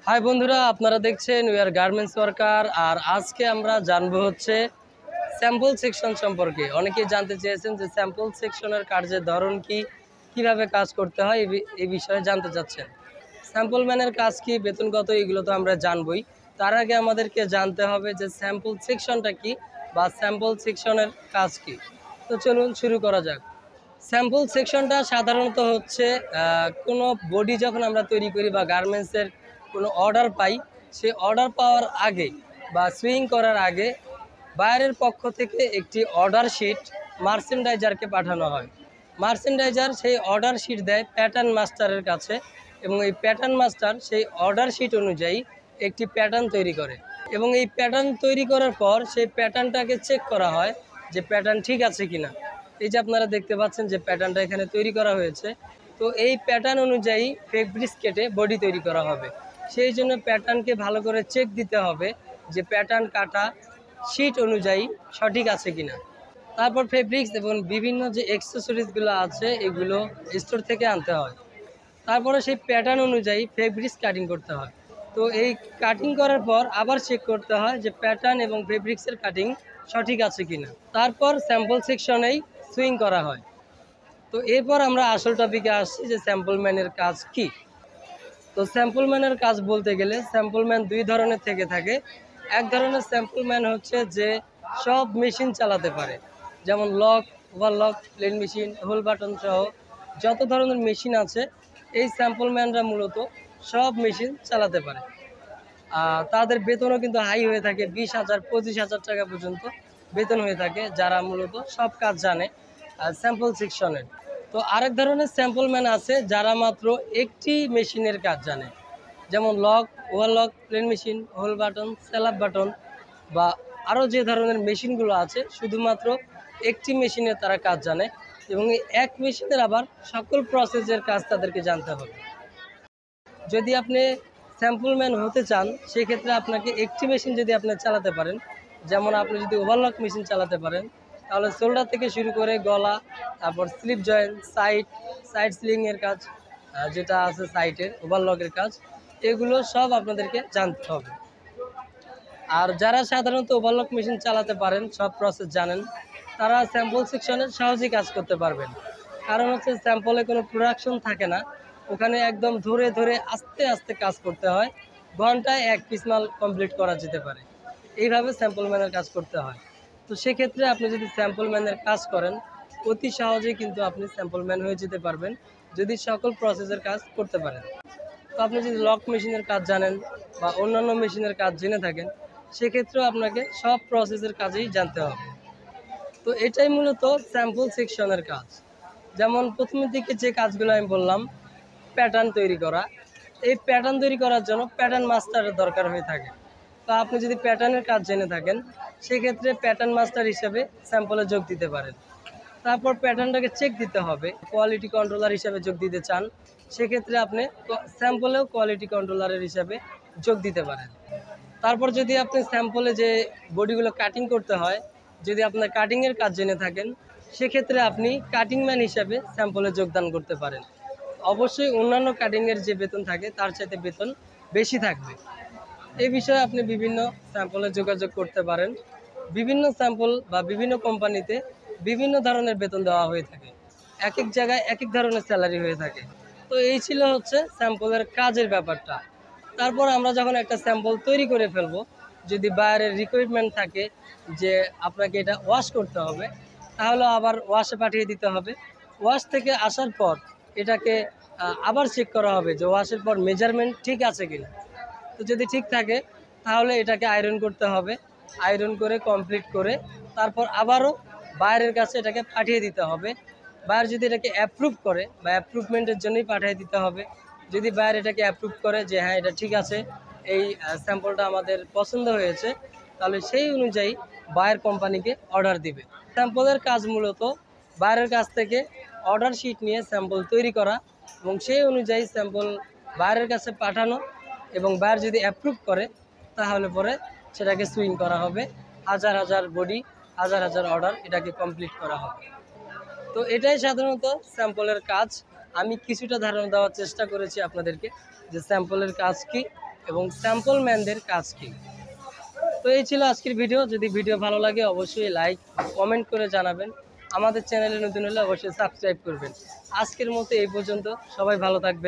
High বন্ধুরা, আপনারা দেখছেন উই আর গার্মেন্টস ওয়ার্কার। আর আজকে আমরা জানবো হচ্ছে স্যাম্পল সেকশন সম্পর্কে। অনেকেই জানতে চেয়েছেন যে স্যাম্পল সেকশনের কার্যের ধরন কি, কিভাবে কাজ করতে হয়, এই বিষয়ে জানতে চাচ্ছেন। স্যাম্পল ম্যানের কাজ কি, বেতন কত, এগুলো তো আমরা জানবই। তার আগে আমাদেরকে জানতে হবে যে স্যাম্পল সেকশনটা কি বা স্যাম্পল সেকশনের কাজ কি। তো চলুন শুরু করা যাক। স্যাম্পল সেকশনটা সাধারণত হচ্ছে কোনো বডি যখন আমরা তৈরি করি বা গার্মেন্টসের কোনো অর্ডার পাই, সে অর্ডার পাওয়ার আগে বা সুইং করার আগে বাইরের পক্ষ থেকে একটি অর্ডার শিট মার্চেন্ডাইজারকে পাঠানো হয়। মার্চেন্ডাইজার সেই অর্ডার শিট দেয় প্যাটার্ন মাস্টারের কাছে, এবং এই প্যাটার্ন মাস্টার সেই অর্ডার শিট অনুযায়ী একটি প্যাটার্ন তৈরি করে। এবং এই প্যাটার্ন তৈরি করার পর সেই প্যাটার্নটাকে চেক করা হয় যে প্যাটার্ন ঠিক আছে কিনা। এই যে আপনারা দেখতে পাচ্ছেন যে প্যাটার্নটা এখানে তৈরি করা হয়েছে, তো এই প্যাটার্ন অনুযায়ী ফেব্রিক্স কেটে বডি তৈরি করা হবে। সেই জন্য প্যাটার্নকে ভালো করে চেক দিতে হবে যে প্যাটার্ন কাটা শিট অনুযায়ী সঠিক আছে কিনা। তারপর ফেব্রিক্স এবং বিভিন্ন যে অ্যাক্সেসরিজগুলো আছে এগুলো স্টোর থেকে আনতে হয়। তারপরে সেই প্যাটার্ন অনুযায়ী ফেব্রিক্স কাটিং করতে হয়। তো এই কাটিং করার পর আবার চেক করতে হয় যে প্যাটার্ন এবং ফেব্রিক্সের কাটিং সঠিক আছে কিনা। তারপর স্যাম্পল সেকশনেই সুইং করা হয়। তো এরপর আমরা আসল টপিকে আসছি যে স্যাম্পল ম্যানের কাজ কি। তো স্যাম্পল ম্যানের কাজ বলতে গেলে স্যাম্পল ম্যান দুই ধরনের থেকে থাকে। এক ধরনের স্যাম্পল ম্যান হচ্ছে যে সব মেশিন চালাতে পারে, যেমন lock, overlock, plain machine, hole button সহ যত ধরনের মেশিন আছে এই স্যাম্পল ম্যানরা মূলত সব মেশিন চালাতে পারে। তাদের বেতনও কিন্তু হাই হয়ে থাকে, 20,000 25,000 টাকা পর্যন্ত বেতন হয়ে থাকে, যারা মূলত সব কাজ জানে স্যাম্পল সেকশনের। তো আরেক ধরনের স্যাম্পল ম্যান আছে যারা মাত্র একটি মেশিনের কাজ জানে, যেমন lock, overlock, plain machine, hole button, স্যালাপ বাটন বা আরও যে ধরনের মেশিনগুলো আছে শুধুমাত্র একটি মেশিনের তারা কাজ জানে, এবং এই এক মেশিনের আবার সকল প্রসেসের কাজ তাদেরকে জানতে হবে। যদি আপনি স্যাম্পল ম্যান হতে চান সেক্ষেত্রে আপনাকে একটি মেশিন যদি আপনি চালাতে পারেন, যেমন আপনি যদি ওভারলক মেশিন চালাতে পারেন, তাহলে শোল্ডার থেকে শুরু করে গলা, তারপর স্লিপ জয়েন্ট, সাইড স্লিংয়ের কাজ, যেটা আছে সাইটের ওভারলকের কাজ, এগুলো সব আপনাদেরকে জানতে হবে। আর যারা সাধারণত ওভারলক মেশিন চালাতে পারেন, সব প্রসেস জানেন, তারা স্যাম্পল সেকশনে সহজেই কাজ করতে পারবেন। কারণ হচ্ছে স্যাম্পলে কোনো প্রোডাকশন থাকে না, ওখানে একদম ধরে ধরে আস্তে আস্তে কাজ করতে হয়। ঘন্টায় এক পিস মাল কমপ্লিট করা যেতে পারে, এইভাবে স্যাম্পল ম্যানের কাজ করতে হয়। তো সেক্ষেত্রে আপনি যদি স্যাম্পল ম্যানের কাজ করেন অতি সহজেই কিন্তু আপনি স্যাম্পল ম্যান হয়ে যেতে পারবেন, যদি সকল প্রসেসের কাজ করতে পারেন। তো আপনি যদি লক মেশিনের কাজ জানেন বা অন্যান্য মেশিনের কাজ জেনে থাকেন, সেক্ষেত্রেও আপনাকে সব প্রসেসের কাজেই জানতে হবে। তো এটাই মূলত স্যাম্পল সেকশনের কাজ। যেমন প্রথমের দিকে যে কাজগুলো আমি বললাম, প্যাটার্ন তৈরি করা, এই প্যাটার্ন তৈরি করার জন্য প্যাটার্ন মাস্টারের দরকার হয়ে থাকে। তো আপনি যদি প্যাটার্নের কাজ জেনে থাকেন সেক্ষেত্রে প্যাটার্ন মাস্টার হিসেবে স্যাম্পলে যোগ দিতে পারেন। তারপর প্যাটার্নটাকে চেক দিতে হবে। কোয়ালিটি কন্ট্রোলার হিসাবে যোগ দিতে চান সেক্ষেত্রে আপনি স্যাম্পলেও কোয়ালিটি কন্ট্রোলারের হিসাবে যোগ দিতে পারেন। তারপর যদি আপনি স্যাম্পলে যে বডিগুলো কাটিং করতে হয়, যদি আপনার কাটিংয়ের কাজ জেনে থাকেন সেক্ষেত্রে আপনি কাটিং ম্যান হিসাবে স্যাম্পলে যোগদান করতে পারেন। অবশ্যই অন্যান্য কাটিংয়ের যে বেতন থাকে তার চাইতে বেতন বেশি থাকবে। এই বিষয়ে আপনি বিভিন্ন স্যাম্পলে যোগাযোগ করতে পারেন। বিভিন্ন স্যাম্পল বা বিভিন্ন কোম্পানিতে বিভিন্ন ধরনের বেতন দেওয়া হয়ে থাকে, এক এক জায়গায় এক এক ধরনের স্যালারি হয়ে থাকে। তো এই ছিল হচ্ছে স্যাম্পলের কাজের ব্যাপারটা। তারপর আমরা যখন একটা স্যাম্পল তৈরি করে ফেলবো, যদি বাইরের রিকোয়ারমেন্ট থাকে যে আপনাকে এটা ওয়াশ করতে হবে, তাহলে আবার ওয়াশে পাঠিয়ে দিতে হবে। ওয়াশ থেকে আসার পর এটাকে আবার চেক করা হবে যে ওয়াশের পর মেজারমেন্ট ঠিক আছে কিনা। তো যদি ঠিক থাকে তাহলে এটাকে আয়রন করতে হবে। আয়রন করে কমপ্লিট করে তারপর আবারও বাইরের কাছে এটাকে পাঠিয়ে দিতে হবে। বাইরে যদি এটাকে অ্যাপ্রুভ করে বা অ্যাপ্রুভমেন্টের জন্যই পাঠিয়ে দিতে হবে। যদি বাইরে এটাকে অ্যাপ্রুভ করে যে হ্যাঁ এটা ঠিক আছে, এই স্যাম্পলটা আমাদের পছন্দ হয়েছে, তাহলে সেই অনুযায়ী বায়ার কোম্পানিকে অর্ডার দিবে। স্যাম্পলের কাজ মূলত বাইরের কাছ থেকে অর্ডার শিট নিয়ে স্যাম্পল তৈরি করা এবং সেই অনুযায়ী স্যাম্পল বাইরের কাছে পাঠানো, এবং বায়ার যদি অ্যাপ্রুভ করে তাহলে পরে সেটাকে সুইং করা হবে। হাজার হাজার বডি, হাজার হাজার অর্ডার এটাকে কমপ্লিট করা হবে। তো এটাই সাধারণত স্যাম্পলের কাজ। আমি কিছুটা ধারণা দেওয়ার চেষ্টা করেছি আপনাদেরকে যে স্যাম্পলের কাজ কি এবং স্যাম্পল ম্যানদের কাজ কি। তো এই ছিল আজকের ভিডিও। যদি ভিডিও ভালো লাগে অবশ্যই লাইক কমেন্ট করে জানাবেন। আমাদের চ্যানেলে নতুন হলে অবশ্যই সাবস্ক্রাইব করবেন। আজকের মতো এই পর্যন্ত, সবাই ভালো থাকবেন।